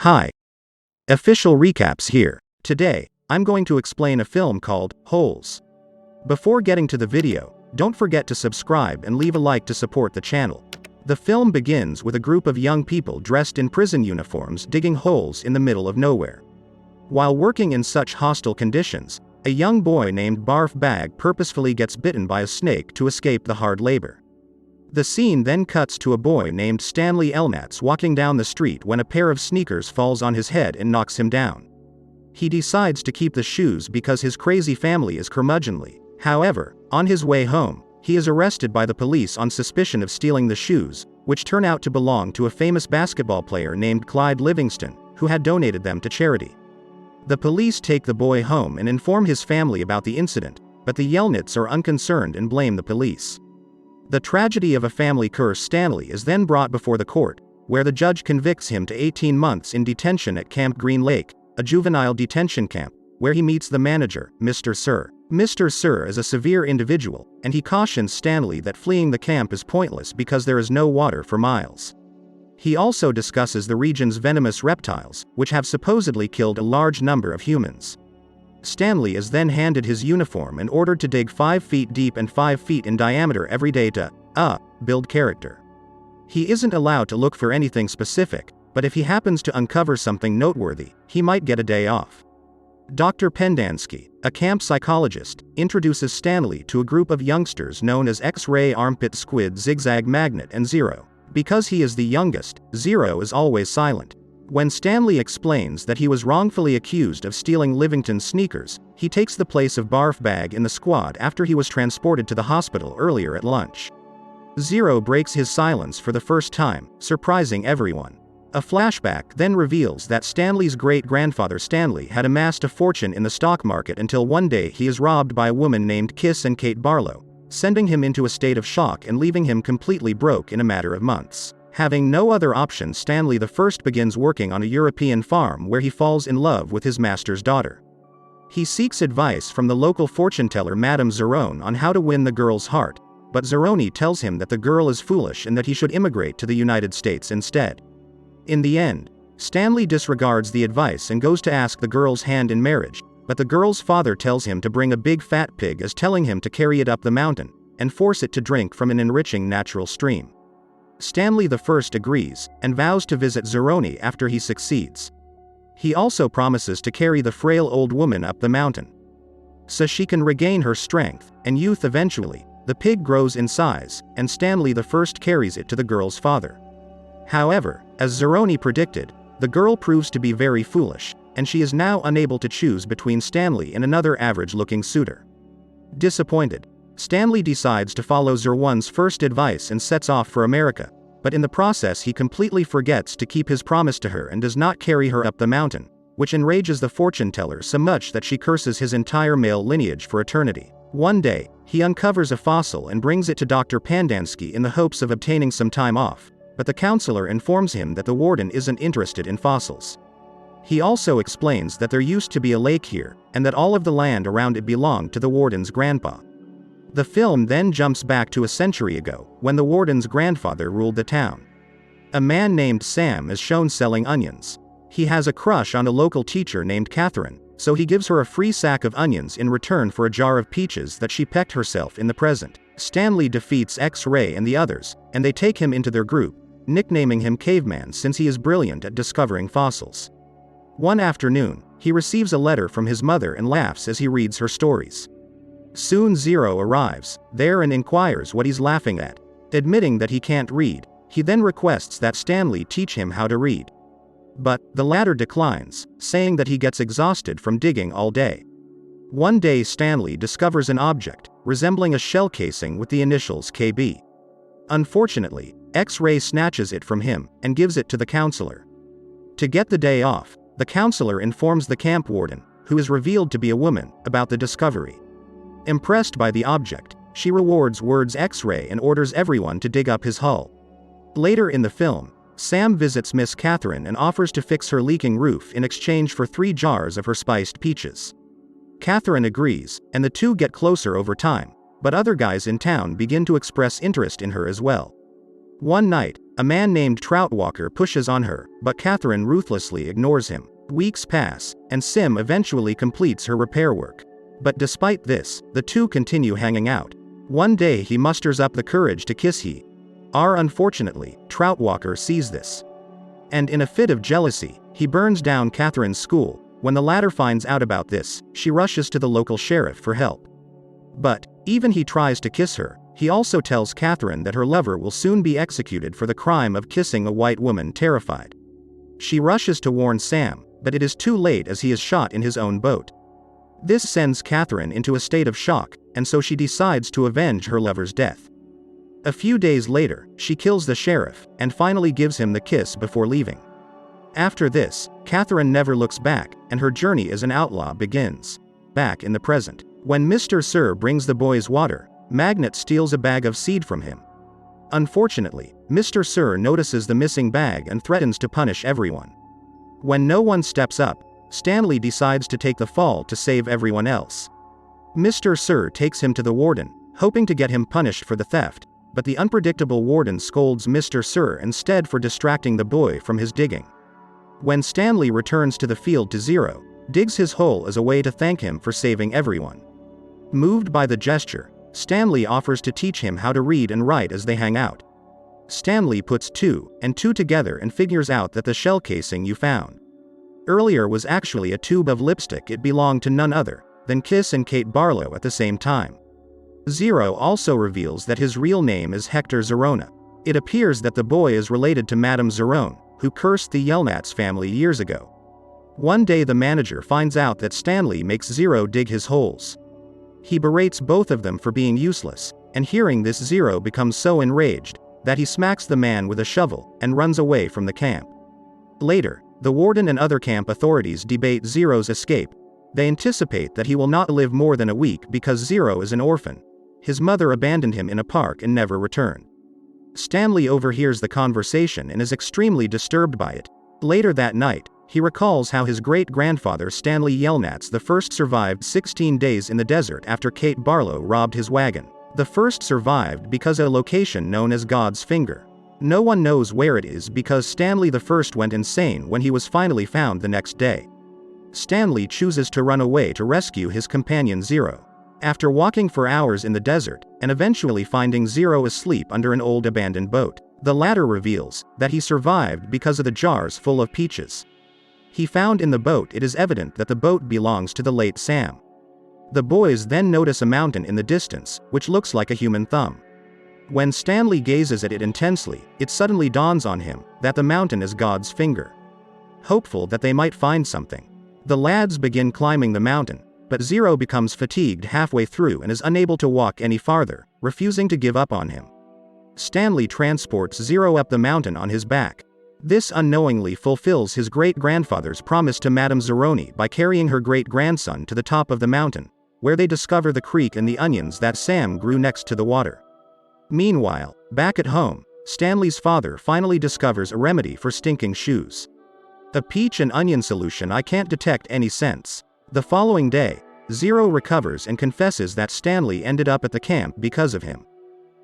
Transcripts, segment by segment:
Hi. Official recaps here. Today, I'm going to explain a film called Holes. Before getting to the video, don't forget to subscribe and leave a like to support the channel. The film begins with a group of young people dressed in prison uniforms digging holes in the middle of nowhere. While working in such hostile conditions, a young boy named Barf Bag purposefully gets bitten by a snake to escape the hard labor. The scene then cuts to a boy named Stanley Elnats walking down the street when a pair of sneakers falls on his head and knocks him down. He decides to keep the shoes because his crazy family is curmudgeonly. However, on his way home, he is arrested by the police on suspicion of stealing the shoes, which turn out to belong to a famous basketball player named Clyde Livingston, who had donated them to charity. The police take the boy home and inform his family about the incident, but the Yelnats are unconcerned and blame the police. The tragedy of a family curse. Stanley is then brought before the court, where the judge convicts him to 18 months in detention at Camp Green Lake, a juvenile detention camp, where he meets the manager, Mr. Sir. Mr. Sir is a severe individual, and he cautions Stanley that fleeing the camp is pointless because there is no water for miles. He also discusses the region's venomous reptiles, which have supposedly killed a large number of humans. Stanley is then handed his uniform and ordered to dig 5 feet deep and 5 feet in diameter every day to build character. He isn't allowed to look for anything specific, but if he happens to uncover something noteworthy, he might get a day off. Dr. Pendansky, a camp psychologist, introduces Stanley to a group of youngsters known as X-Ray Armpit Squid Zigzag Magnet and Zero. Because he is the youngest, Zero is always silent. When Stanley explains that he was wrongfully accused of stealing Livingston's sneakers, he takes the place of Barf Bag in the squad after he was transported to the hospital earlier at lunch. Zero breaks his silence for the first time, surprising everyone. A flashback then reveals that Stanley's great-grandfather Stanley had amassed a fortune in the stock market until one day he is robbed by a woman named Kiss and Kate Barlow, sending him into a state of shock and leaving him completely broke in a matter of months. Having no other option, Stanley I begins working on a European farm where he falls in love with his master's daughter. He seeks advice from the local fortune teller Madame Zerone on how to win the girl's heart, but Zerone tells him that the girl is foolish and that he should immigrate to the United States instead. In the end, Stanley disregards the advice and goes to ask the girl's hand in marriage, but the girl's father tells him to bring a big fat pig as telling him to carry it up the mountain, and force it to drink from an enriching natural stream. Stanley I agrees, and vows to visit Zerone after he succeeds. He also promises to carry the frail old woman up the mountain, so she can regain her strength and youth eventually. The pig grows in size, and Stanley I carries it to the girl's father. However, as Zerone predicted, the girl proves to be very foolish, and she is now unable to choose between Stanley and another average-looking suitor. Disappointed, Stanley decides to follow Zerone's first advice and sets off for America, but in the process he completely forgets to keep his promise to her and does not carry her up the mountain, which enrages the fortune teller so much that she curses his entire male lineage for eternity. One day, he uncovers a fossil and brings it to Dr. Pendansky in the hopes of obtaining some time off, but the counselor informs him that the warden isn't interested in fossils. He also explains that there used to be a lake here, and that all of the land around it belonged to the warden's grandpa. The film then jumps back to a century ago, when the warden's grandfather ruled the town. A man named Sam is shown selling onions. He has a crush on a local teacher named Catherine, so he gives her a free sack of onions in return for a jar of peaches that she pecked herself in the present. Stanley defeats X-Ray and the others, and they take him into their group, nicknaming him Caveman since he is brilliant at discovering fossils. One afternoon, he receives a letter from his mother and laughs as he reads her stories. Soon Zero arrives there and inquires what he's laughing at. Admitting that he can't read, he then requests that Stanley teach him how to read. But the latter declines, saying that he gets exhausted from digging all day. One day Stanley discovers an object, resembling a shell casing with the initials KB. Unfortunately, X-Ray snatches it from him, and gives it to the counselor. To get the day off, the counselor informs the camp warden, who is revealed to be a woman, about the discovery. Impressed by the object, she rewards words X-Ray and orders everyone to dig up his hull. Later in the film, Sam visits Miss Catherine and offers to fix her leaking roof in exchange for 3 jars of her spiced peaches. Catherine agrees, and the two get closer over time, but other guys in town begin to express interest in her as well. One night, A man named Troutwalker pushes on her, but Catherine ruthlessly ignores him. Weeks pass, and Sim eventually completes her repair work. But despite this, the two continue hanging out. One day he musters up the courage to kiss her. Unfortunately, Troutwalker sees this. And in a fit of jealousy, he burns down Catherine's school. When the latter finds out about this, she rushes to the local sheriff for help. But, even he tries to kiss her, he also tells Catherine that her lover will soon be executed for the crime of kissing a white woman. Terrified, she rushes to warn Sam, but it is too late as he is shot in his own boat. This sends Catherine into a state of shock, and so she decides to avenge her lover's death. A few days later, she kills the sheriff, and finally gives him the kiss before leaving. After this, Catherine never looks back, and her journey as an outlaw begins. Back in the present, when Mr. Sir brings the boys water, Magnet steals a bag of seed from him. Unfortunately, Mr. Sir notices the missing bag and threatens to punish everyone. When no one steps up, Stanley decides to take the fall to save everyone else. Mr. Sir takes him to the warden, hoping to get him punished for the theft, but the unpredictable warden scolds Mr. Sir instead for distracting the boy from his digging. When Stanley returns to the field to Zero, digs his hole as a way to thank him for saving everyone. Moved by the gesture, Stanley offers to teach him how to read and write as they hang out. Stanley puts 2 and 2 together and figures out that the shell casing you found earlier was actually a tube of lipstick. It belonged to none other than Kiss and Kate Barlow at the same time. Zero also reveals that his real name is Hector Zerona. It appears that the boy is related to Madame Zerone, who cursed the Yelnats family years ago. One day the manager finds out that Stanley makes Zero dig his holes. He berates both of them for being useless, and hearing this, Zero becomes so enraged that he smacks the man with a shovel and runs away from the camp. Later, the warden and other camp authorities debate Zero's escape. They anticipate that he will not live more than a week because Zero is an orphan. His mother abandoned him in a park and never returned. Stanley overhears the conversation and is extremely disturbed by it. Later that night, he recalls how his great-grandfather Stanley Yelnats I survived 16 days in the desert after Kate Barlow robbed his wagon. The first survived because of a location known as God's Finger. No one knows where it is because Stanley I went insane when he was finally found the next day. Stanley chooses to run away to rescue his companion Zero. After walking for hours in the desert, and eventually finding Zero asleep under an old abandoned boat, the latter reveals that he survived because of the jars full of peaches he found in the boat. It is evident that the boat belongs to the late Sam. The boys then notice a mountain in the distance, which looks like a human thumb. When Stanley gazes at it intensely, it suddenly dawns on him that the mountain is God's finger. Hopeful that they might find something, the lads begin climbing the mountain, but Zero becomes fatigued halfway through and is unable to walk any farther, refusing to give up on him. Stanley transports Zero up the mountain on his back. This unknowingly fulfills his great-grandfather's promise to Madame Zeroni by carrying her great-grandson to the top of the mountain, where they discover the creek and the onions that Sam grew next to the water. Meanwhile, back at home, Stanley's father finally discovers a remedy for stinking shoes. A peach and onion solution. I can't detect any sense. The following day, Zero recovers and confesses that Stanley ended up at the camp because of him.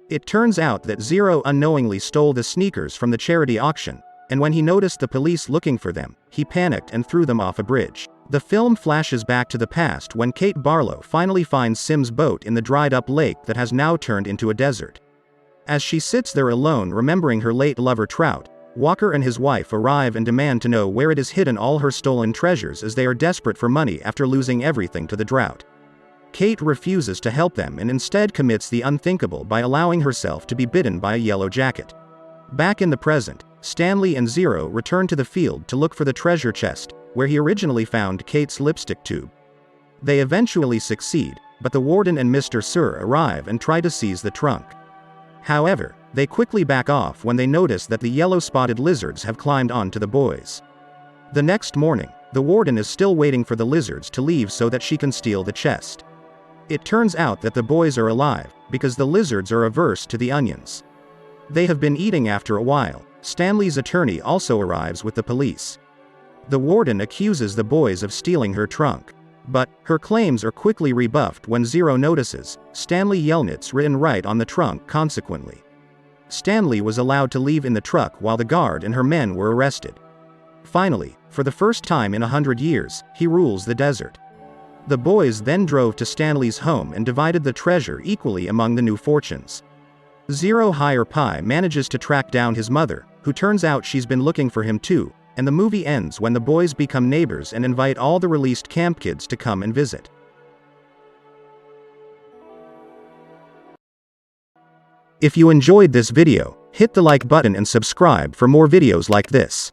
It turns out that Zero unknowingly stole the sneakers from the charity auction, and when he noticed the police looking for them, he panicked and threw them off a bridge. The film flashes back to the past when Kate Barlow finally finds Sim's boat in the dried-up lake that has now turned into a desert. As she sits there alone remembering her late lover Trout, Walker and his wife arrive and demand to know where it has hidden all her stolen treasures as they are desperate for money after losing everything to the drought. Kate refuses to help them and instead commits the unthinkable by allowing herself to be bitten by a yellow jacket. Back in the present, Stanley and Zero return to the field to look for the treasure chest, where he originally found Kate's lipstick tube. They eventually succeed, but the warden and Mr. Sir arrive and try to seize the trunk. However, they quickly back off when they notice that the yellow-spotted lizards have climbed onto the boys. The next morning, the warden is still waiting for the lizards to leave so that she can steal the chest. It turns out that the boys are alive, because the lizards are averse to the onions they have been eating. After a while, Stanley's attorney also arrives with the police. The warden accuses the boys of stealing her trunk, but her claims are quickly rebuffed when Zero notices Stanley Yelnats written right on the trunk. Consequently, Stanley was allowed to leave in the truck while the guard and her men were arrested. Finally, for the first time in 100 years, he rules the desert. The boys then drove to Stanley's home and divided the treasure equally among the new fortunes. Zero Higher Pi manages to track down his mother, who turns out she's been looking for him too, and the movie ends when the boys become neighbors and invite all the released camp kids to come and visit. If you enjoyed this video, hit the like button and subscribe for more videos like this.